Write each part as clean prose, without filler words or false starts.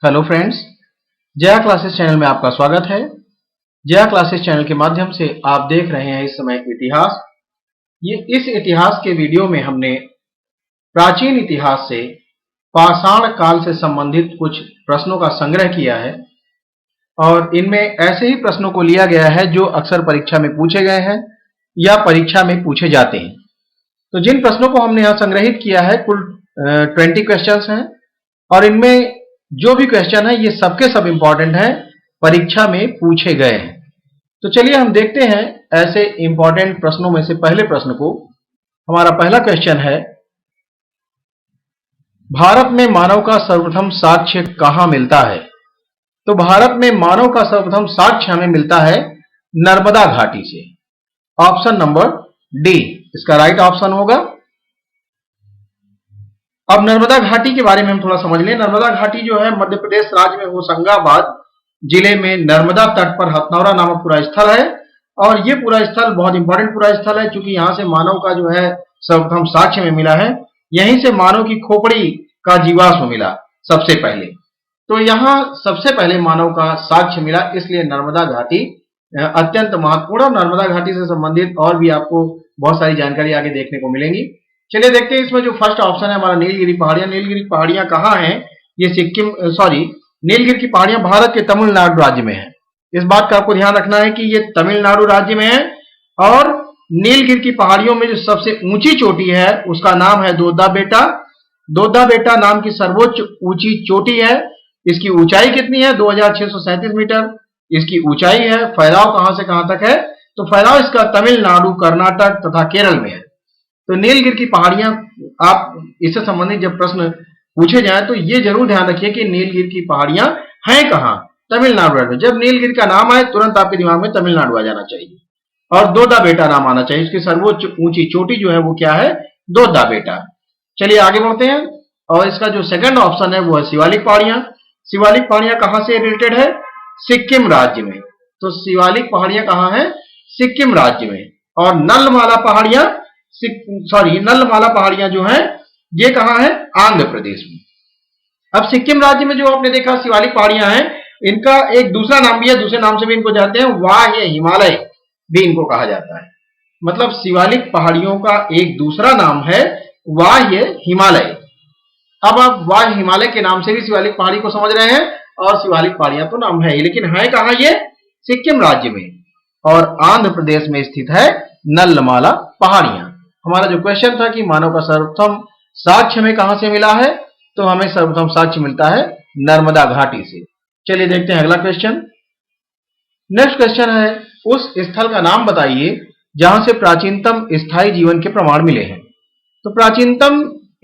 Hello friends, Jaya classes channel में आपका स्वागत है। जया क्लासेस चैनल के माध्यम से आप देख रहे हैं इस समय इतिहास। इस इतिहास के वीडियो में हमने प्राचीन इतिहास से पाषाण काल से संबंधित कुछ प्रश्नों का संग्रह किया है और इनमें ऐसे ही प्रश्नों को लिया गया है जो अक्सर परीक्षा में पूछे गए हैं या परीक्षा में पूछे जाते हैं। तो जिन प्रश्नों को हमने यहाँ संग्रहित किया है कुल 20 क्वेश्चंस हैं और इनमें जो भी क्वेश्चन है ये सबके सब इंपॉर्टेंट हैं, परीक्षा में पूछे गए हैं। तो चलिए हम देखते हैं ऐसे इंपॉर्टेंट प्रश्नों में से पहले प्रश्न को। हमारा पहला क्वेश्चन है, भारत में मानव का सर्वप्रथम साक्ष्य कहां मिलता है? तो भारत में मानव का सर्वप्रथम साक्ष्य हमें मिलता है नर्मदा घाटी से। ऑप्शन नंबर डी इसका राइट ऑप्शन होगा। अब नर्मदा घाटी के बारे में हम थोड़ा समझ लें। नर्मदा घाटी जो है मध्य प्रदेश राज्य में होशंगाबाद जिले में नर्मदा तट पर हथनौरा नामक पूरा स्थल है और ये पूरा स्थल बहुत इंपॉर्टेंट पूरा स्थल है क्योंकि यहाँ से मानव का जो है सर्वप्रथम साक्ष्य में मिला है। यहीं से मानव की खोपड़ी का जीवाश्म मिला सबसे पहले। तो यहाँ सबसे पहले मानव का साक्ष्य मिला, इसलिए नर्मदा घाटी अत्यंत महत्वपूर्ण। और नर्मदा घाटी से संबंधित और भी आपको बहुत सारी जानकारी आगे देखने को मिलेंगी। चलिए देखते हैं इसमें जो फर्स्ट ऑप्शन है हमारा नीलगिरी पहाड़ियां। नीलगिरी पहाड़ियां कहाँ हैं? ये नीलगिरी की पहाड़ियां भारत के तमिलनाडु राज्य में है। इस बात का आपको ध्यान रखना है कि ये तमिलनाडु राज्य में है और नीलगिरी की पहाड़ियों में जो सबसे ऊंची चोटी है उसका नाम है दोद्दा बेटा। दोद्दा बेटा नाम की सर्वोच्च ऊंची चोटी है। इसकी ऊंचाई कितनी है? 2637 मीटर इसकी ऊंचाई है। फैलाव कहां से कहां तक है? तो फैलाव इसका तमिलनाडु, कर्नाटक तथा केरल में है। तो नीलगिरी की पहाड़ियां, आप इससे संबंधित जब प्रश्न पूछे जाए तो ये जरूर ध्यान रखिए कि नीलगिरी की पहाड़ियां हैं कहां? तमिलनाडु राज्य में। जब नीलगिरी का नाम आए तुरंत आपके दिमाग में तमिलनाडु आ जाना चाहिए और दोद्दा बेटा नाम आना चाहिए। इसकी सर्वोच्च ऊंची चोटी जो है वो क्या है? दोद्दा बेटा। चलिए आगे बढ़ते हैं और इसका जो सेकंड ऑप्शन है वो है शिवालिक पहाड़ियां। शिवालिक पहाड़ियां कहां से रिलेटेड है? सिक्किम राज्य में। तो शिवालिक पहाड़ियां कहां है? सिक्किम राज्य में। और नलमाला पहाड़ियां जो है ये कहां है? आंध्र प्रदेश में। अब सिक्किम राज्य में जो आपने देखा शिवालिक पहाड़ियां हैं, इनका एक दूसरा नाम भी है, दूसरे नाम से भी इनको जानते हैं, वाह्य हिमालय भी इनको कहा जाता है। मतलब शिवालिक पहाड़ियों का एक दूसरा नाम है वाह्य हिमालय। अब आप वाह्य हिमालय के नाम से भी शिवालिक पहाड़ी को समझ रहे हैं और शिवालिक पहाड़ियां तो नाम है ही, लेकिन है कहां ये? सिक्किम राज्य में। और आंध्र प्रदेश में स्थित है नलमाला पहाड़ियां। हमारा जो क्वेश्चन था कि मानव का सर्वप्रथम साक्ष्य में कहां से मिला है, तो हमें सर्वप्रथम साक्ष्य मिलता है नर्मदा घाटी से। चलिए देखते हैं अगला क्वेश्चन। नेक्स्ट क्वेश्चन है, उस स्थल का नाम बताइए जहां से प्राचीनतम स्थायी जीवन के प्रमाण मिले हैं। तो प्राचीनतम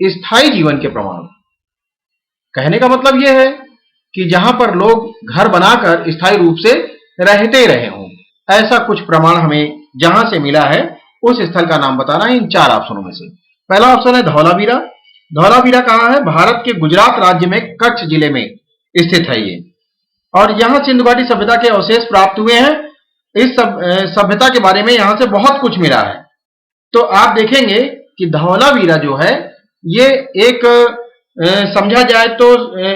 स्थायी जीवन के प्रमाण कहने का मतलब यह है कि जहां पर लोग घर बनाकर स्थायी रूप से रहते रहे हों, ऐसा कुछ प्रमाण हमें जहां से मिला है उस स्थल का नाम बताना है इन चार ऑप्शनों में से। पहला ऑप्शन है धौलावीरा। धौलावीरा कहां है? भारत के गुजरात राज्य में कच्छ जिले में स्थित है ये। और यहां सिंधु घाटी सभ्यता के अवशेष प्राप्त हुए हैं। इस सभ्यता के बारे में यहां से बहुत कुछ मिला है। तो आप देखेंगे कि धौलावीरा जो है ये एक समझा जाए तो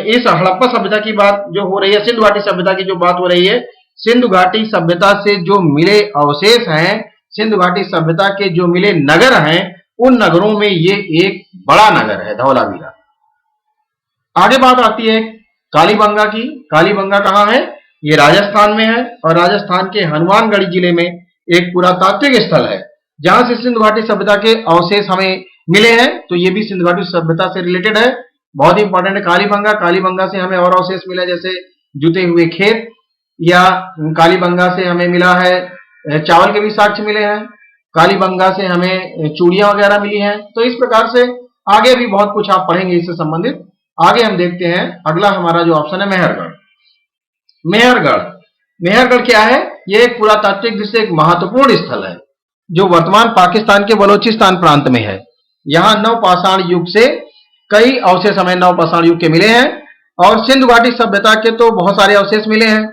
इस हड़प्पा सभ्यता की बात जो हो रही है, सिंधु घाटी सभ्यता की जो बात हो रही है, सिंधु घाटी सभ्यता से जो मिले अवशेष हैं, सिंधु घाटी सभ्यता के जो मिले नगर हैं, उन नगरों में ये एक बड़ा नगर है धौलावीरा। आगे बात आती है कालीबंगा की। कालीबंगा कहां है? ये राजस्थान में है और राजस्थान के हनुमानगढ़ जिले में एक पुरातात्विक स्थल है जहां से सिंधु घाटी सभ्यता के अवशेष हमें मिले हैं। तो ये भी सिंधु घाटी सभ्यता से रिलेटेड है, बहुत ही इंपॉर्टेंट है कालीबंगा। कालीबंगा से हमें और अवशेष मिले जैसे जुते हुए खेत, या कालीबंगा से हमें मिला है चावल के भी साक्ष्य मिले हैं, कालीबंगा से हमें चूड़ियां वगैरह मिली हैं। तो इस प्रकार से आगे भी बहुत कुछ आप पढ़ेंगे इससे संबंधित। आगे हम देखते हैं अगला हमारा जो ऑप्शन है मेहरगढ़। मेहरगढ़ क्या है? यह एक पुरातात्विक दृष्टि से एक महत्वपूर्ण स्थल है जो वर्तमान पाकिस्तान के बलोचिस्तान प्रांत में है। यहाँ नवपाषाण युग से कई अवशेष हमें नवपाषाण युग के मिले हैं और सिंधु घाटी सभ्यता के तो बहुत सारे अवशेष मिले हैं।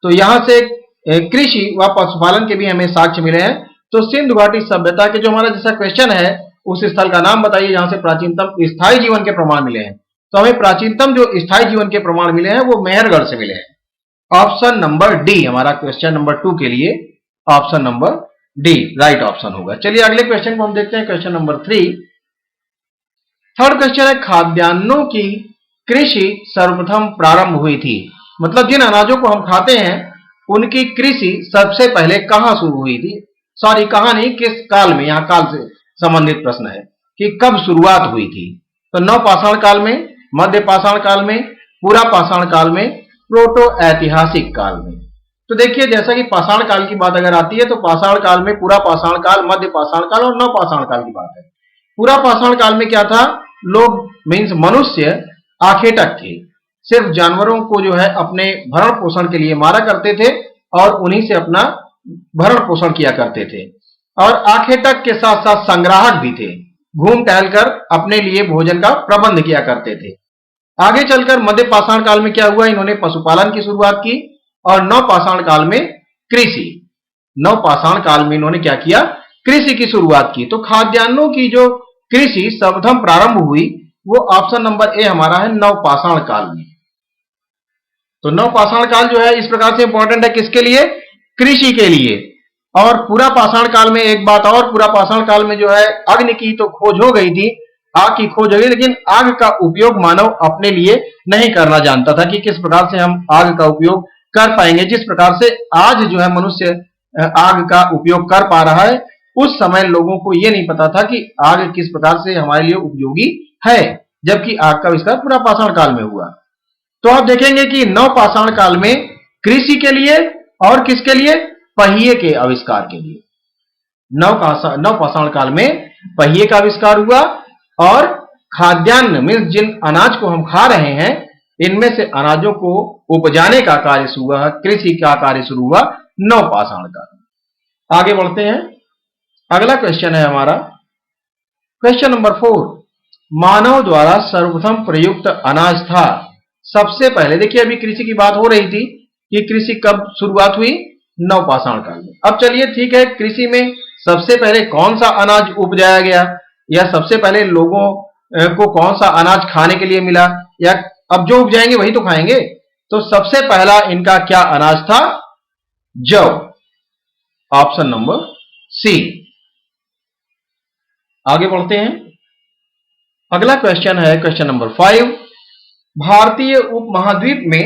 तो यहाँ से कृषि व पशुपालन के भी हमें साक्ष्य मिले हैं। तो सिंधु घाटी सभ्यता के जो हमारा जैसा क्वेश्चन है, उस स्थल का नाम बताइए जहां से प्राचीनतम स्थायी जीवन के प्रमाण मिले हैं। तो हमें प्राचीनतम जो स्थायी जीवन के प्रमाण मिले हैं वो मेहरगढ़ से मिले हैं। ऑप्शन नंबर डी हमारा क्वेश्चन नंबर 2 के लिए option number D right option होगा। चलिए अगले क्वेश्चन को हम देखते हैं, क्वेश्चन नंबर 3। थर्ड क्वेश्चन है, खाद्यान्नों की कृषि सर्वप्रथम प्रारंभ हुई थी। मतलब जिन अनाजों को हम खाते हैं उनकी कृषि सबसे पहले कहां शुरू हुई थी, सॉरी कहां नहीं, किस काल में, यहां काल से संबंधित प्रश्न है कि कब शुरुआत हुई थी। तो नव पाषाण काल में, मध्य पाषाण काल में, पूरा पाषाण काल में, प्रोटो ऐतिहासिक काल में। तो देखिए जैसा कि पाषाण काल की बात अगर आती है तो पाषाण काल में पूरा पाषाण काल, मध्य पाषाण काल और नव पाषाण काल की बात है। पूरा पाषाण काल में क्या था, लोग मीन्स मनुष्य आखेटक थे, सिर्फ जानवरों को जो है अपने भरण पोषण के लिए मारा करते थे और उन्हीं से अपना भरण पोषण किया करते थे। और आखेटक के साथ साथ संग्राहक भी थे, घूम टहल कर अपने लिए भोजन का प्रबंध किया करते थे। आगे चलकर मध्य पाषाण काल में क्या हुआ, इन्होंने पशुपालन की शुरुआत की और नव पाषाण काल में कृषि, नव पाषाण काल में इन्होंने क्या किया, कृषि की शुरुआत की। तो खाद्यान्नों की जो कृषि सर्वप्रथम प्रारंभ हुई वो ऑप्शन नंबर ए हमारा है नव पाषाण काल में। तो नव पाषाण काल जो है इस प्रकार से इंपॉर्टेंट है किसके लिए, कृषि के लिए। और पूरा पाषाण काल में एक बात और, पूरा पाषाण काल में जो है अग्नि की तो खोज हो गई थी, आग की खोज हो गई, लेकिन आग का उपयोग मानव अपने लिए नहीं करना जानता था कि किस प्रकार से हम आग का उपयोग कर पाएंगे। जिस प्रकार से आज जो है मनुष्य आग का उपयोग कर पा रहा है, उस समय लोगों को यह नहीं पता था कि आग किस प्रकार से हमारे लिए उपयोगी है, जबकि आग का आविष्कार पूरा पाषाण काल में हुआ। तो आप देखेंगे कि नव पाषाण काल में कृषि के लिए और किसके लिए, पहिए के आविष्कार के लिए। नव पाषाण काल में पहिए का आविष्कार हुआ और खाद्यान्न मीन्स जिन अनाज को हम खा रहे हैं इनमें से अनाजों को उपजाने का कार्य शुरू हुआ, कृषि का कार्य शुरू हुआ नव पाषाण काल। आगे बढ़ते हैं, अगला क्वेश्चन है हमारा क्वेश्चन नंबर 4। मानव द्वारा सर्वप्रथम प्रयुक्त अनाज था सबसे पहले। देखिए अभी कृषि की बात हो रही थी कि कृषि कब शुरुआत हुई, नव पाषाण काल में। अब चलिए ठीक है, कृषि में सबसे पहले कौन सा अनाज उपजाया गया या सबसे पहले लोगों को कौन सा अनाज खाने के लिए मिला, या अब जो उपजाएंगे वही तो खाएंगे। तो सबसे पहला इनका क्या अनाज था, जौ, ऑप्शन नंबर सी। आगे बढ़ते हैं, अगला क्वेश्चन है क्वेश्चन नंबर 5। भारतीय उपमहाद्वीप में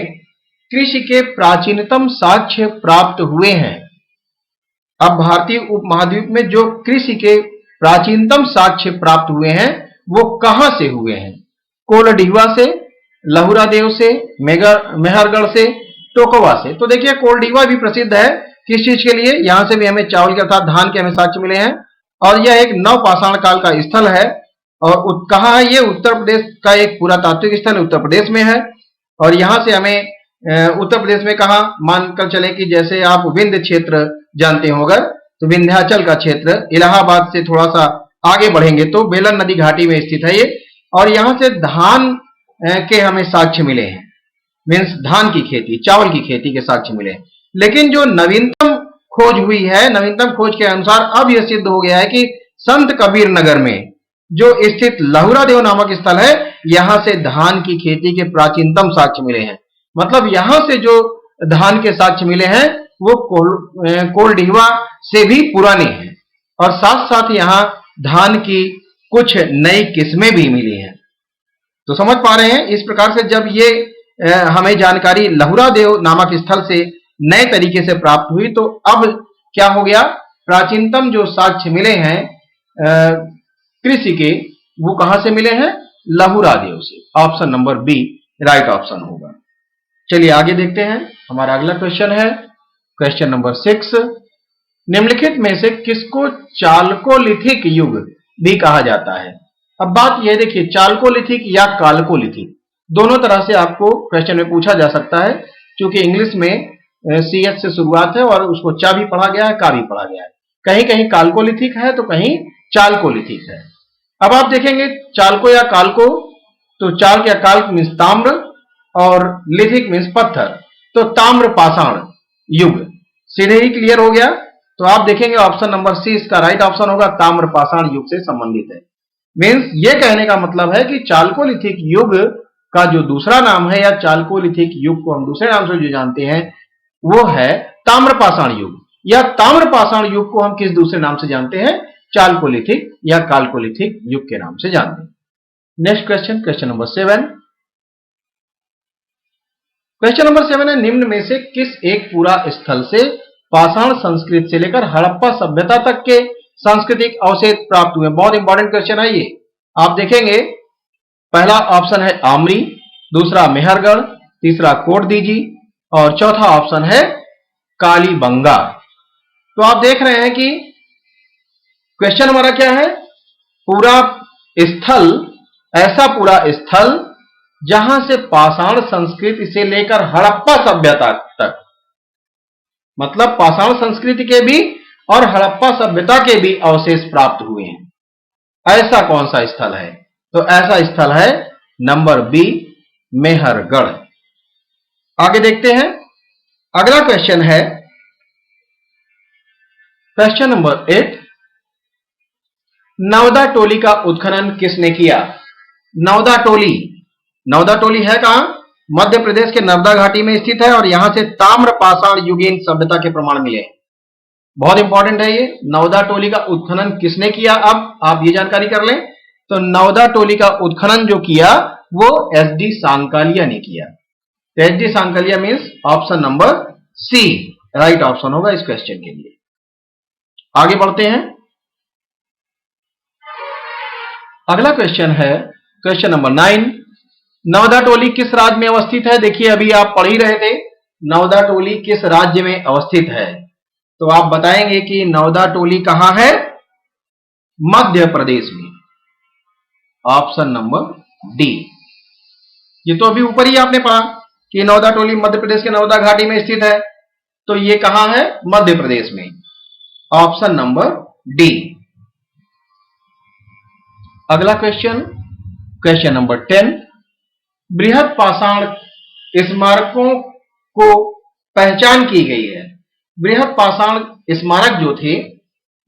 कृषि के प्राचीनतम साक्ष्य प्राप्त हुए हैं। अब भारतीय उपमहाद्वीप में जो कृषि के प्राचीनतम साक्ष्य प्राप्त हुए हैं वो कहां से हुए हैं, कोलडीवा से, लहुरा देव से, मेहरगढ़ से, टोकवा से। तो देखिए कोलडीवा भी प्रसिद्ध है किस चीज के लिए, यहां से भी हमें चावल के अर्थात धान के हमें साक्ष्य मिले हैं और यह एक नव पाषाण काल का स्थल है। और कहां है ये, उत्तर प्रदेश का एक पुरातात्विक स्थल उत्तर प्रदेश में है। और यहां से हमें उत्तर प्रदेश में कहा, मानकर चले कि जैसे आप विंध्य क्षेत्र जानते हो अगर, तो विंध्याचल का क्षेत्र इलाहाबाद से थोड़ा सा आगे बढ़ेंगे तो बेलन नदी घाटी में स्थित है ये। और यहां से धान के हमें साक्ष्य मिले हैं, मीन्स धान की खेती, चावल की खेती के साक्ष्य मिले हैं। लेकिन जो नवीनतम खोज हुई है, नवीनतम खोज के अनुसार अब यह सिद्ध हो गया है कि संत कबीर नगर में जो स्थित लहुरा देव नामक स्थल है, यहां से धान की खेती के प्राचीनतम साक्ष्य मिले हैं। मतलब यहां से जो धान के साक्ष्य मिले हैं वो कोलडीवा से भी पुराने हैं और साथ साथ यहां धान की कुछ नई किस्में भी मिली हैं। तो समझ पा रहे हैं, इस प्रकार से जब ये हमें जानकारी लहुरा देव नामक स्थल से नए तरीके से प्राप्त हुई तो अब क्या हो गया, प्राचीनतम जो साक्ष्य मिले हैं कृषि के वो कहां से मिले हैं, लहुरा देव से। Option number B right option होगा। चलिए आगे देखते हैं, हमारा अगला क्वेश्चन है क्वेश्चन नंबर 6। निम्नलिखित में से किसको चालकोलिथिक युग भी कहा जाता है। अब बात यह देखिए, चालकोलिथिक या कालकोलिथिक दोनों तरह से आपको क्वेश्चन में पूछा जा सकता है, क्योंकि इंग्लिश में CH से शुरुआत है और उसको चा भी पढ़ा गया है, का भी पढ़ा गया है। कहीं कहीं कालकोलिथिक है तो कहीं चालकोलिथिक है। अब आप देखेंगे चालको या कालको, तो चाल या काल मीन्स ताम्र और लिथिक मीन्स पत्थर, तो ताम्र पाषाण युग सीधे ही क्लियर हो गया। तो आप देखेंगे ऑप्शन नंबर सी इसका राइट ऑप्शन होगा, ताम्र पाषाण युग से संबंधित है। मीन्स ये कहने का मतलब है कि चालकोलिथिक युग का जो दूसरा नाम है, या चालकोलिथिक युग को हम दूसरे नाम से जो जानते हैं, वो है ताम्रपाषाण युग। या ताम्रपाषाण युग को हम किस दूसरे नाम से जानते हैं? चालकोलिथिक या कालकोलिथिक युग के नाम से जानते हैं। Next question, question number 7। Question number 7 है, निम्न में से किस एक पूरा स्थल से पाषाण संस्कृति से लेकर हड़प्पा सभ्यता तक के सांस्कृतिक अवशेष प्राप्त हुए? बहुत इंपॉर्टेंट क्वेश्चन है ये। आप देखेंगे, पहला ऑप्शन है आमरी, दूसरा मेहरगढ़, तीसरा कोटदीजी और चौथा ऑप्शन है कालीबंगा। तो आप देख रहे हैं कि क्वेश्चन हमारा क्या है? पूरा स्थल, ऐसा पूरा स्थल जहां से पाषाण संस्कृति से लेकर हड़प्पा सभ्यता तक, मतलब पाषाण संस्कृति के भी और हड़प्पा सभ्यता के भी अवशेष प्राप्त हुए हैं, ऐसा कौन सा स्थल है? तो ऐसा स्थल है नंबर बी, मेहरगढ़। आगे देखते हैं, अगला क्वेश्चन है क्वेश्चन नंबर 8। नवदा टोली का उत्खनन किसने किया? नवदा टोली, नवदा टोली है कहां? मध्य प्रदेश के नर्मदा घाटी में स्थित है और यहां से ताम्रपाषाण युगीन सभ्यता के प्रमाण मिले। बहुत इंपॉर्टेंट है ये। नवदा टोली का उत्खनन किसने किया? अब आप ये जानकारी कर लें। तो नवदा टोली का उत्खनन जो किया वो एसडी सांकालिया ने किया। तो SD Sankalia means option number C right option होगा इस क्वेश्चन के लिए। आगे बढ़ते हैं, अगला क्वेश्चन है क्वेश्चन नंबर 9। नवदा टोली किस राज्य में अवस्थित है? देखिए, अभी आप पढ़ ही रहे थे, नवदा टोली किस राज्य में अवस्थित है। तो आप बताएंगे कि नवदा टोली कहां है? मध्य प्रदेश में, ऑप्शन नंबर डी। ये तो अभी ऊपर ही आपने पढ़ा कि नवदा टोली मध्य प्रदेश के नर्मदा घाटी में स्थित है, तो ये कहां है? मध्य प्रदेश में, ऑप्शन नंबर डी। अगला क्वेश्चन, क्वेश्चन नंबर 10। बृहद पाषाण स्मारकों को पहचान की गई है। बृहद पाषाण स्मारक जो थे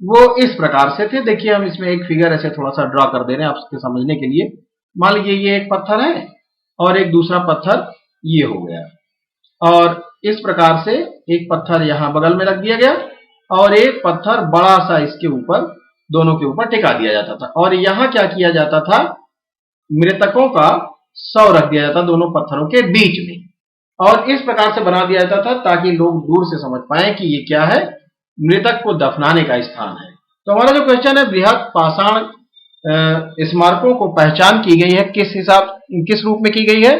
वो इस प्रकार से थे। देखिए, हम इसमें एक फिगर ऐसे थोड़ा सा ड्रॉ कर दे रहे हैं आपके समझने के लिए। मान लीजिए ये एक पत्थर है और एक दूसरा पत्थर ये हो गया, और इस प्रकार से एक पत्थर यहां बगल में रख दिया गया और एक पत्थर बड़ा सा इसके ऊपर, दोनों के ऊपर टिका दिया जाता था। और यहां क्या किया जाता था? मृतकों का शव रख दिया जाता दोनों पत्थरों के बीच में, और इस प्रकार से बना दिया जाता था ताकि लोग दूर से समझ पाए कि ये क्या है? मृतक को दफनाने का स्थान है। तो हमारा जो क्वेश्चन है, बृहद पाषाण स्मारकों को पहचान की गई है किस रूप में की गई है?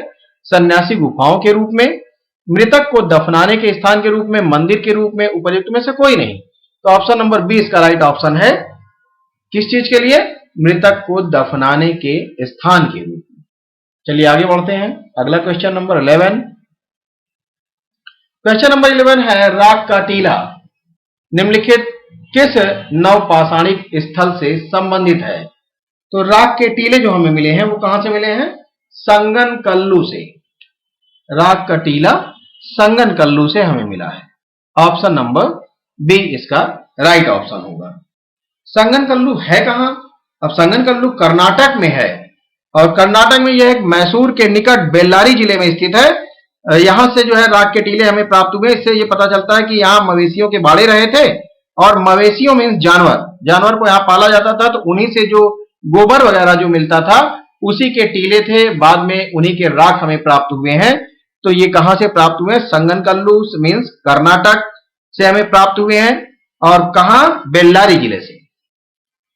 सन्यासी गुफाओं के रूप में, मृतक को दफनाने के स्थान के रूप में, मंदिर के रूप में, उपयुक्त में से कोई नहीं। तो ऑप्शन नंबर 20 का राइट ऑप्शन है। किस चीज के लिए? मृतक को दफनाने के स्थान के रूप में। चलिए आगे बढ़ते हैं, अगला क्वेश्चन नंबर 11। क्वेश्चन नंबर 11 है, राख का टीला निम्नलिखित किस नवपाषाणिक स्थल से संबंधित है? तो राख के टीले जो हमें मिले हैं वो कहां से मिले हैं? संगनकल्लू से। राख का टीला संगनकल्लू से हमें मिला है, ऑप्शन नंबर बी इसका राइट ऑप्शन होगा। संगनकल्लू है कहां? अब संगनकल्लू कर्नाटक में है, और कर्नाटक में यह एक मैसूर के निकट बेल्लारी जिले में स्थित है। यहां से जो है राख के टीले हमें प्राप्त हुए। इससे यह पता चलता है कि यहां मवेशियों के बाड़े रहे थे, और मवेशियों मीन्स जानवर को यहां पाला जाता था, तो उन्हीं से जो गोबर वगैरह जो मिलता था उसी के टीले थे। बाद में उन्हीं के राख हमें प्राप्त हुए हैं। तो ये कहां से प्राप्त हुए? संगनकल्लू मीन्स कर्नाटक से हमें प्राप्त हुए हैं, और कहां? बेल्लारी जिले से।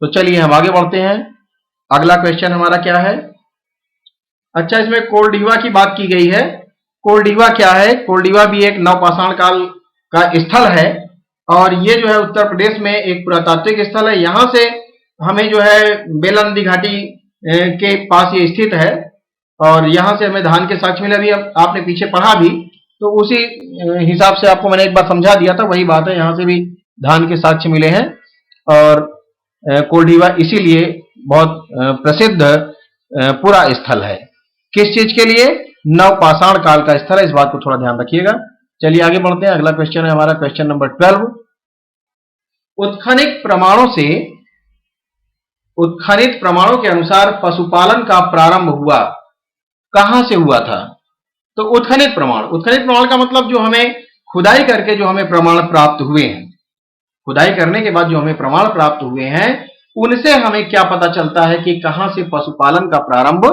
तो चलिए हम आगे बढ़ते हैं, अगला क्वेश्चन हमारा क्या है? अच्छा, इसमें कोलडीवा की बात की गई है। कोलडीवा क्या है? कोलडीवा भी एक नवपाषाण काल का स्थल है, और ये जो है उत्तर प्रदेश में एक पुरातात्विक स्थल है। यहां से हमें जो है बेला नदी घाटी के पास ये स्थित है, और यहां से हमें धान के साक्ष्य मिले। अभी आपने पीछे पढ़ा भी, तो उसी हिसाब से आपको मैंने एक बार समझा दिया था, वही बात है। यहां से भी धान के साक्ष्य मिले हैं, और कोलडीवा इसीलिए बहुत प्रसिद्ध पूरा स्थल है। किस चीज के लिए? नवपाषाण काल का स्थल है, इस बात को थोड़ा ध्यान रखिएगा। चलिए आगे बढ़ते हैं, अगला क्वेश्चन है हमारा क्वेश्चन नंबर 12। उत्खनित प्रमाणों के अनुसार पशुपालन का प्रारंभ हुआ कहां से हुआ था? तो उत्खनित प्रमाण का मतलब जो हमें खुदाई करके जो हमें प्रमाण प्राप्त हुए हैं, खुदाई करने के बाद जो हमें प्रमाण प्राप्त हुए हैं, उनसे हमें क्या पता चलता है कि कहां से पशुपालन का प्रारंभ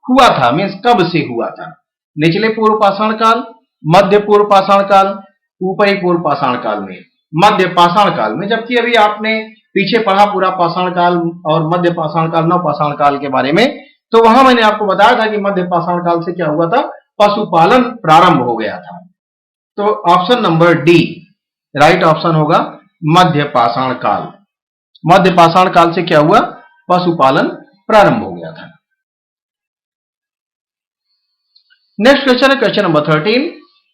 हुआ था, मीन्स कब से हुआ था। निचले पूर्व पाषाण काल, मध्य पूर्व पाषाण काल, ऊपरी पूर्व पाषाण काल में, मध्य पाषाण काल में। जबकि अभी आपने पीछे पढ़ा पूरा पाषाण काल और मध्य पाषाण काल, नव पाषाण काल के बारे में, तो वहां मैंने आपको बताया था कि मध्य पाषाण काल से क्या हुआ था, पशुपालन प्रारंभ हो गया था। तो option number D right option होगा, मध्य पाषाण काल। मध्य पाषाण काल से क्या हुआ, पशुपालन प्रारंभ हो गया था। नेक्स्ट क्वेश्चन है क्वेश्चन नंबर 13,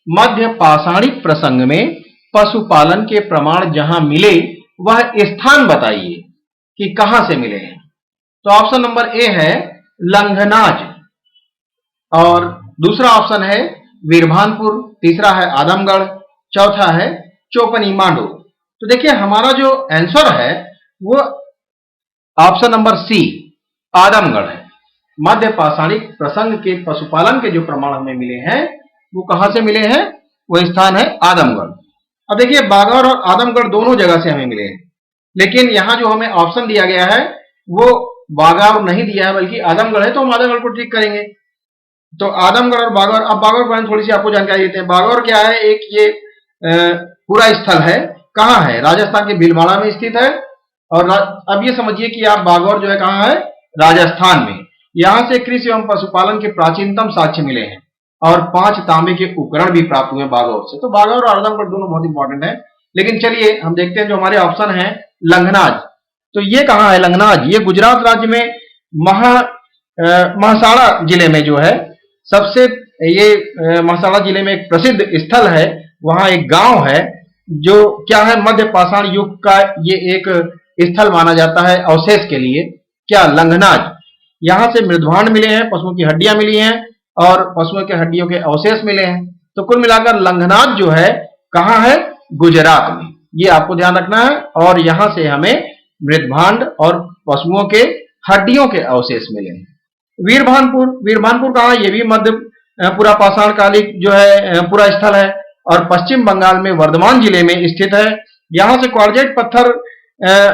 मध्य पाषाणिक प्रसंग में पशुपालन के प्रमाण जहां मिले वह स्थान बताइए कि कहां से मिले हैं। तो ऑप्शन नंबर ए है लंघनाज, और दूसरा ऑप्शन है वीरभानपुर, तीसरा है आदमगढ़, चौथा है चोपनी मांडो। तो देखिए हमारा जो आंसर है वो ऑप्शन नंबर सी आदमगढ़ है। मध्य पाषाणिक प्रसंग के पशुपालन के जो प्रमाण हमें मिले हैं वो कहां से मिले हैं, वो स्थान है आदमगढ़। अब देखिए बागौर और आदमगढ़ दोनों जगह से हमें मिले हैं, लेकिन यहां जो हमें ऑप्शन दिया गया है वो बागौर नहीं दिया है बल्कि आदमगढ़ है, तो हम आदमगढ़ को ठीक करेंगे। तो आदमगढ़ और बागौर, अब बागौर के बारे में थोड़ी सी आपको जानकारी देते हैं। बागौर क्या है, एक ये पूरा स्थल है, कहां है, राजस्थान के भीलवाड़ा में स्थित है। और अब ये समझिए कि आप बागौर जो है कहां है, राजस्थान में। यहां से कृषि एवं पशुपालन के प्राचीनतम साक्ष्य मिले हैं और 5 तांबे के उपकरण भी प्राप्त हुए बागौर से। तो बागौर और आदमगढ़ दोनों बहुत इंपॉर्टेंट है। लेकिन चलिए हम देखते हैं जो हमारे ऑप्शन है लंघनाज। तो ये कहां है लंघनाज, ये गुजरात राज्य में महासाड़ा जिले में जो है सबसे, ये महासाड़ा जिले में एक प्रसिद्ध स्थल है, वहां एक गांव है जो क्या है, मध्य पाषाण युग का ये एक स्थल माना जाता है अवशेष के लिए, क्या, लंघनाज। यहां से मृदभांड मिले हैं, पशुओं की हड्डियां मिली हैं और पशुओं के हड्डियों के अवशेष मिले हैं। तो कुल मिलाकर लंघनाज जो है कहां है, गुजरात में, ये आपको ध्यान रखना है। और यहां से हमें मृदभांड और पशुओं के हड्डियों के अवशेष मिले हैं। वीरभानपुर कहां, ये भी मध्य पूरा पाषाण कालिक जो है पूरा स्थल है और पश्चिम बंगाल में वर्धमान जिले में स्थित है। यहां से क्वार्जेट पत्थर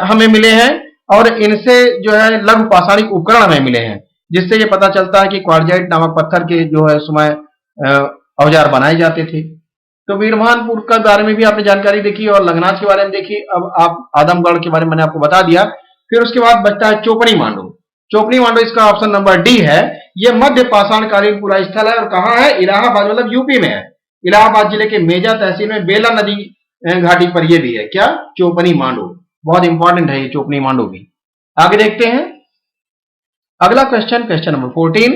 हमें मिले हैं और इनसे जो है लघु पाषाणिक उपकरण हमें मिले हैं, जिससे ये पता चलता है कि क्वार्जेट नामक पत्थर के जो है समय औजार बनाए जाते थे। तो वीरभानपुर के बारे में भी आपने जानकारी देखी और लंघनाज के बारे में देखी। अब आप आदमगढ़ के बारे में मैंने आपको बता दिया। फिर उसके बाद बचता है चोपनी मांडो। चोपनी मांडो इसका ऑप्शन नंबर डी है। यह मध्य पाषाण कालीन पूरा स्थल है और कहां है, इलाहाबाद, मतलब यूपी में है। इलाहाबाद जिले के मेजा तहसील में बेला नदी घाटी पर यह भी है, क्या, चोपनी मांडो। बहुत इंपॉर्टेंट है ये चोपनी मांडो भी। आगे देखते हैं अगला क्वेश्चन, क्वेश्चन नंबर 14,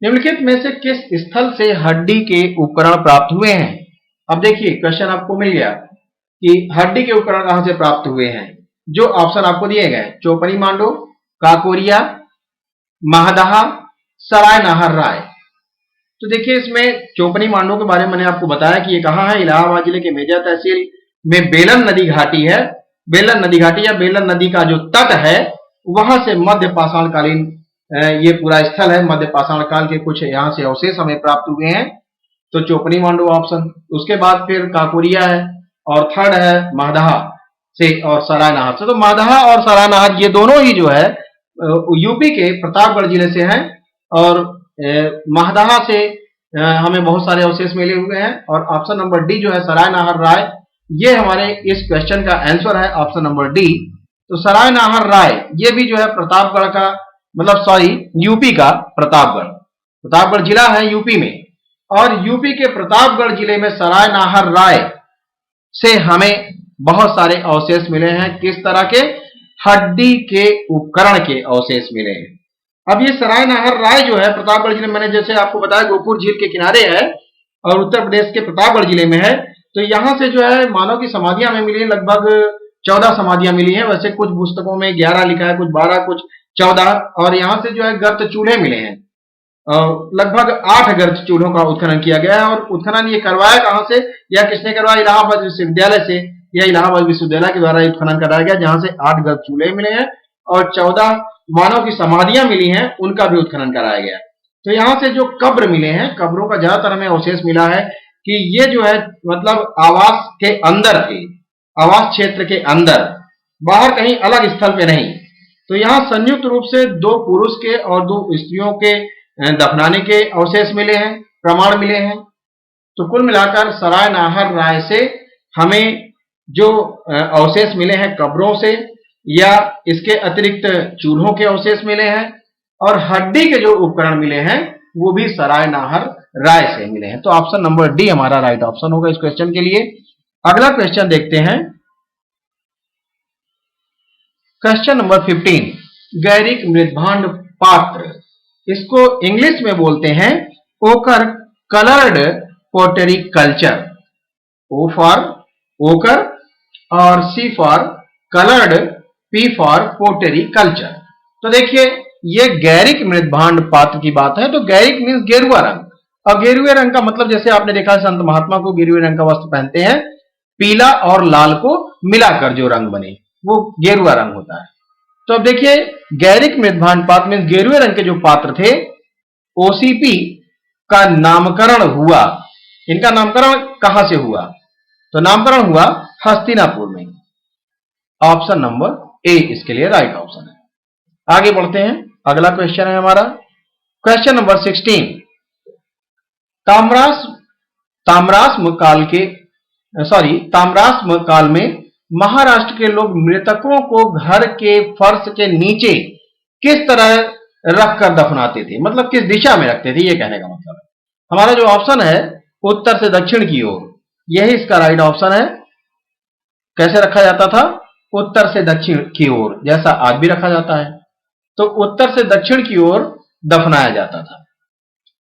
निम्नलिखित में से किस स्थल से हड्डी के उपकरण प्राप्त हुए हैं। अब देखिए क्वेश्चन आपको मिल गया कि हड्डी के उपकरण कहां से प्राप्त हुए हैं। जो ऑप्शन आपको दिए गए, चोपनी मांडो, काकोरिया, महदहा, सराय नाहर राय। तो देखिए इसमें चोपनी मांडो के बारे में मैंने आपको बताया कि ये कहां है, इलाहाबाद जिले के मेजा तहसील में बेलन नदी घाटी है। बेलन नदी घाटी या बेलन नदी का जो तट है वहां से मध्य पाषाण कालीन ये पूरा स्थल है। मध्य पाषाण काल के कुछ यहां से अवशेष हमें प्राप्त हुए हैं, तो चोपनी मांडो ऑप्शन। उसके बाद फिर काकोरिया है और थर्ड है महदहा से और सराय नाहर से। तो महदहा और सराय नाहर ये दोनों ही जो है यूपी के प्रतापगढ़ जिले से हैं और महदहा से हमें बहुत सारे अवशेष मिले हुए हैं। और ऑप्शन नंबर डी जो है सराय नाहर राय, ये हमारे इस क्वेश्चन का आंसर है, ऑप्शन नंबर डी। तो सराय नाहर राय ये भी जो है प्रतापगढ़ का, मतलब सॉरी यूपी का प्रतापगढ़ जिला है यूपी में, और यूपी के प्रतापगढ़ जिले में सराय नाहर राय से हमें बहुत सारे अवशेष मिले हैं। किस तरह के, हड्डी के उपकरण के अवशेष मिले हैं। अब ये सराय नाहर राय जो है प्रतापगढ़ जिले में, मैंने जैसे आपको बताया गोपुर झील के किनारे है और उत्तर प्रदेश के प्रतापगढ़ जिले में है। तो यहां से जो है मानव की समाधियां हमें मिली है, लगभग 14 समाधियां मिली हैं। वैसे कुछ पुस्तकों में 11 लिखा है, कुछ 12, कुछ 14। और यहां से जो है गर्त चूल्हे मिले हैं, लगभग 8 गर्त चूल्हों का उत्खनन किया गया है। और उत्खनन ये करवाया कहां से या किसने करवाया, इलाहाबाद विश्वविद्यालय से, या इलाहाबाद विश्वविद्यालय के द्वारा उत्खनन कराया गया, जहां से 8 गर्त चूल्हे मिले हैं और 14 मानव की समाधियां मिली हैं, उनका भी उत्खनन कराया गया। तो यहां से जो कब्र मिले हैं, कब्रों का ज्यादातर हमें अवशेष मिला है कि ये जो है मतलब आवास के अंदर थे, आवास क्षेत्र के अंदर, बाहर कहीं अलग स्थल पे नहीं। तो यहाँ संयुक्त रूप से 2 पुरुष के और 2 स्त्रियों के दफनाने के अवशेष मिले हैं, प्रमाण मिले हैं। तो कुल मिलाकर सराय नाहर राय से हमें जो अवशेष मिले हैं कब्रों से, या इसके अतिरिक्त चूल्हों के अवशेष मिले हैं, और हड्डी के जो उपकरण मिले हैं वो भी सराय नाहर राय से मिले हैं। तो ऑप्शन नंबर डी हमारा राइट ऑप्शन होगा इस क्वेश्चन के लिए। अगला क्वेश्चन देखते हैं, क्वेश्चन नंबर 15, गैरिक मृदभांड पात्र, इसको इंग्लिश में बोलते हैं ochre coloured pottery culture. O for ochre और C for coloured, P for pottery culture. तो देखिए ये गैरिक मृदभांड पात्र की बात है। तो गैरिक मीन्स गेरुआ रंग, और गेरुए रंग का मतलब जैसे आपने देखा संत महात्मा को गेरुए रंग का वस्त्र पहनते हैं, पीला और लाल को मिलाकर जो रंग बने वो गेरुआ रंग होता है। तो अब देखिए गैरिक मृदभांड पात्र मीन्स गेरुए रंग के जो पात्र थे, ओसीपी का नामकरण हुआ। इनका नामकरण कहां से हुआ? तो नामकरण हुआ हस्तिनापुर में। ऑप्शन नंबर ए इसके लिए राइट ऑप्शन है। आगे बढ़ते हैं, अगला क्वेश्चन है हमारा क्वेश्चन नंबर 16, ताम्राश्म काल में महाराष्ट्र के लोग मृतकों को घर के फर्श के नीचे किस तरह रखकर दफनाते थे, मतलब किस दिशा में रखते थे, ये कहने का मतलब है। हमारा जो ऑप्शन है उत्तर से दक्षिण की ओर, यही इसका राइट ऑप्शन है। कैसे रखा जाता था? उत्तर से दक्षिण की ओर, जैसा आज भी रखा जाता है। तो उत्तर से दक्षिण की ओर दफनाया जाता था।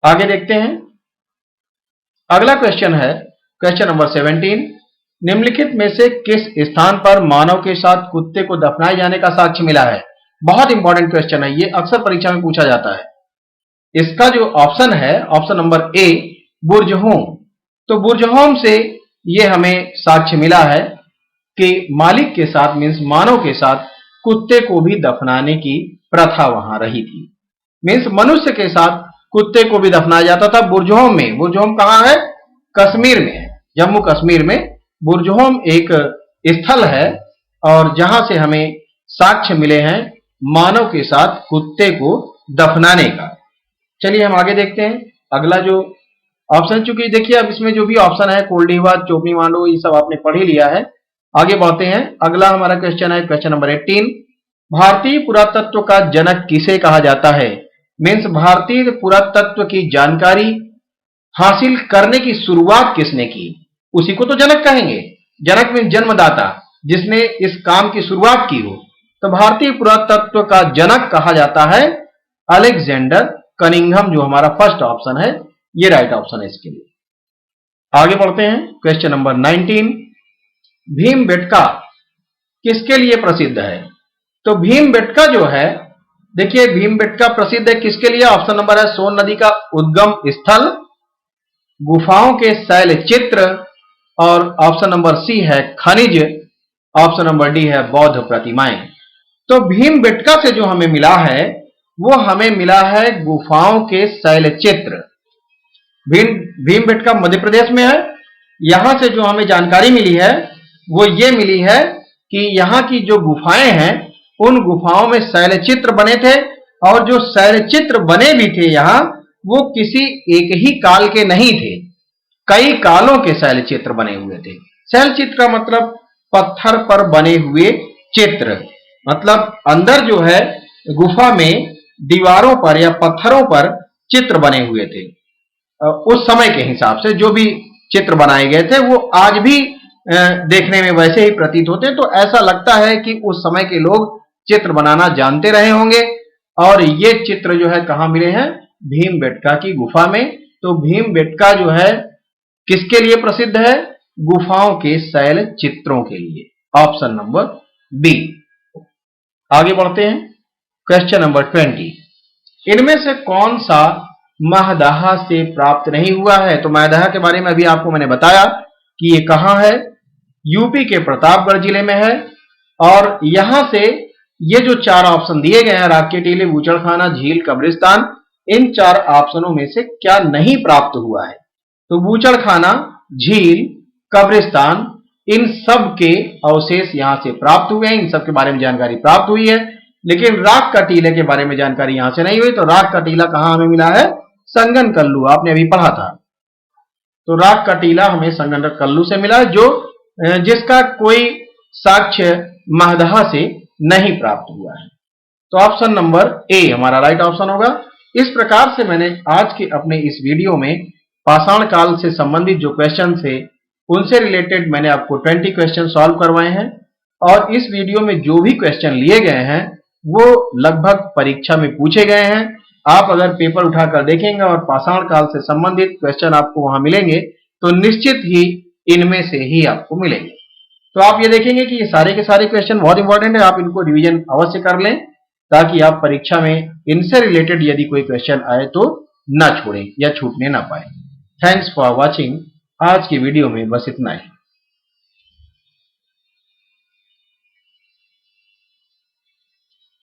आगे देखते हैं, अगला क्वेश्चन है क्वेश्चन नंबर 17, निम्नलिखित में से किस स्थान पर मानव के साथ कुत्ते को दफनाए जाने का साक्ष्य मिला है? बहुत इंपॉर्टेंट क्वेश्चन है, ये अक्सर परीक्षा में पूछा जाता है। इसका जो ऑप्शन है ऑप्शन नंबर ए बुर्जहोम। तो बुर्जहोम से ये हमें साक्ष्य मिला है कि मालिक के साथ मीन्स मानव के साथ कुत्ते को भी दफनाने की प्रथा वहां रही थी। मीन्स मनुष्य के साथ कुत्ते को भी दफनाया जाता था बुर्जहोम में। बुर्जहोम कहां है? कश्मीर में है, जम्मू कश्मीर में बुर्जहोम एक स्थल है, और जहां से हमें साक्ष्य मिले हैं मानव के साथ कुत्ते को दफनाने का। चलिए हम आगे देखते हैं अगला जो ऑप्शन, चूंकि देखिए अब इसमें जो भी ऑप्शन है कोल्डीवा, चोपनी मांडो, ये सब आपने पढ़ ही लिया है। आगे बढ़ते हैं, अगला हमारा क्वेश्चन है क्वेश्चन नंबर 18, भारतीय पुरातत्व का जनक किसे कहा जाता है? मीन्स भारतीय पुरातत्व की जानकारी हासिल करने की शुरुआत किसने की, उसी को तो जनक कहेंगे। जनक मीन्स जन्मदाता, जिसने इस काम की शुरुआत की हो। तो भारतीय पुरातत्व का जनक कहा जाता है अलेक्जेंडर कनिंघम, जो हमारा फर्स्ट ऑप्शन है, ये राइट ऑप्शन है इसके लिए। आगे बढ़ते हैं क्वेश्चन नंबर 19, भीमबेटका किसके लिए प्रसिद्ध है? तो भीमबेटका जो है, देखिए भीमबेटका प्रसिद्ध है किसके लिए? ऑप्शन नंबर है सोन नदी का उद्गम स्थल, गुफाओं के शैल चित्र, और ऑप्शन नंबर सी है खनिज, ऑप्शन नंबर डी है बौद्ध प्रतिमाएं। तो भीमबेटका से जो हमें मिला है वो हमें मिला है गुफाओं के शैल चित्र। भीमबेटका मध्य प्रदेश में है। यहां से जो हमें जानकारी मिली है वो ये मिली है कि यहाँ की जो गुफाएं हैं उन गुफाओं में शैल चित्र बने थे, और जो शैल चित्र बने भी थे यहाँ, वो किसी एक ही काल के नहीं थे, कई कालों के शैल चित्र बने हुए थे। शैल चित्र का मतलब पत्थर पर बने हुए चित्र, मतलब अंदर जो है गुफा में दीवारों पर या पत्थरों पर चित्र बने हुए थे। उस समय के हिसाब से जो भी चित्र बनाए गए थे वो आज भी देखने में वैसे ही प्रतीत होते। तो ऐसा लगता है कि उस समय के लोग चित्र बनाना जानते रहे होंगे। और ये चित्र जो है कहां मिले हैं? भीमबेटका की गुफा में। तो भीमबेटका जो है किसके लिए प्रसिद्ध है? गुफाओं के शैल चित्रों के लिए, ऑप्शन नंबर बी। आगे बढ़ते हैं क्वेश्चन नंबर 20, इनमें से कौन सा महदाहा से प्राप्त नहीं हुआ है? तो महदाहा के बारे में अभी आपको मैंने बताया कि ये कहां है, यूपी के प्रतापगढ़ जिले में है। और यहां से ये जो चार ऑप्शन दिए गए हैं, राके टीले, बूचड़खाना, झील, कब्रिस्तान, इन 4 ऑप्शनों में से क्या नहीं प्राप्त हुआ है। तो बूचड़खाना, झील, कब्रिस्तान, इन सब के अवशेष यहां से प्राप्त हुए हैं, इन सब के बारे में जानकारी प्राप्त हुई है, लेकिन राग का टीले के बारे में जानकारी यहां से नहीं हुई। तो राग का टीला कहां हमें मिला है? संगनकल्लू, आपने अभी पढ़ा था। तो राग का टीला हमें संगनकल्लू से मिला, जो जिसका कोई साक्ष्य महदहा से नहीं प्राप्त हुआ है। तो ऑप्शन नंबर ए हमारा राइट ऑप्शन होगा। इस प्रकार से मैंने आज के अपने इस वीडियो में पाषाण काल से संबंधित जो क्वेश्चन थे उनसे रिलेटेड मैंने आपको 20 क्वेश्चन सॉल्व करवाए हैं, और इस वीडियो में जो भी क्वेश्चन लिए गए हैं वो लगभग परीक्षा में पूछे गए हैं। आप अगर पेपर उठाकर देखेंगे और पाषाण काल से संबंधित क्वेश्चन आपको वहां मिलेंगे तो निश्चित ही इनमें से ही आपको मिलेंगे। तो आप ये देखेंगे कि ये सारे के सारे क्वेश्चन बहुत इंपॉर्टेंट है, आप इनको रिवीजन अवश्य कर लें ताकि आप परीक्षा में इनसे रिलेटेड यदि कोई क्वेश्चन आए तो ना छोड़ें या छूटने ना पाए। Thanks for watching. आज की वीडियो में बस इतना ही।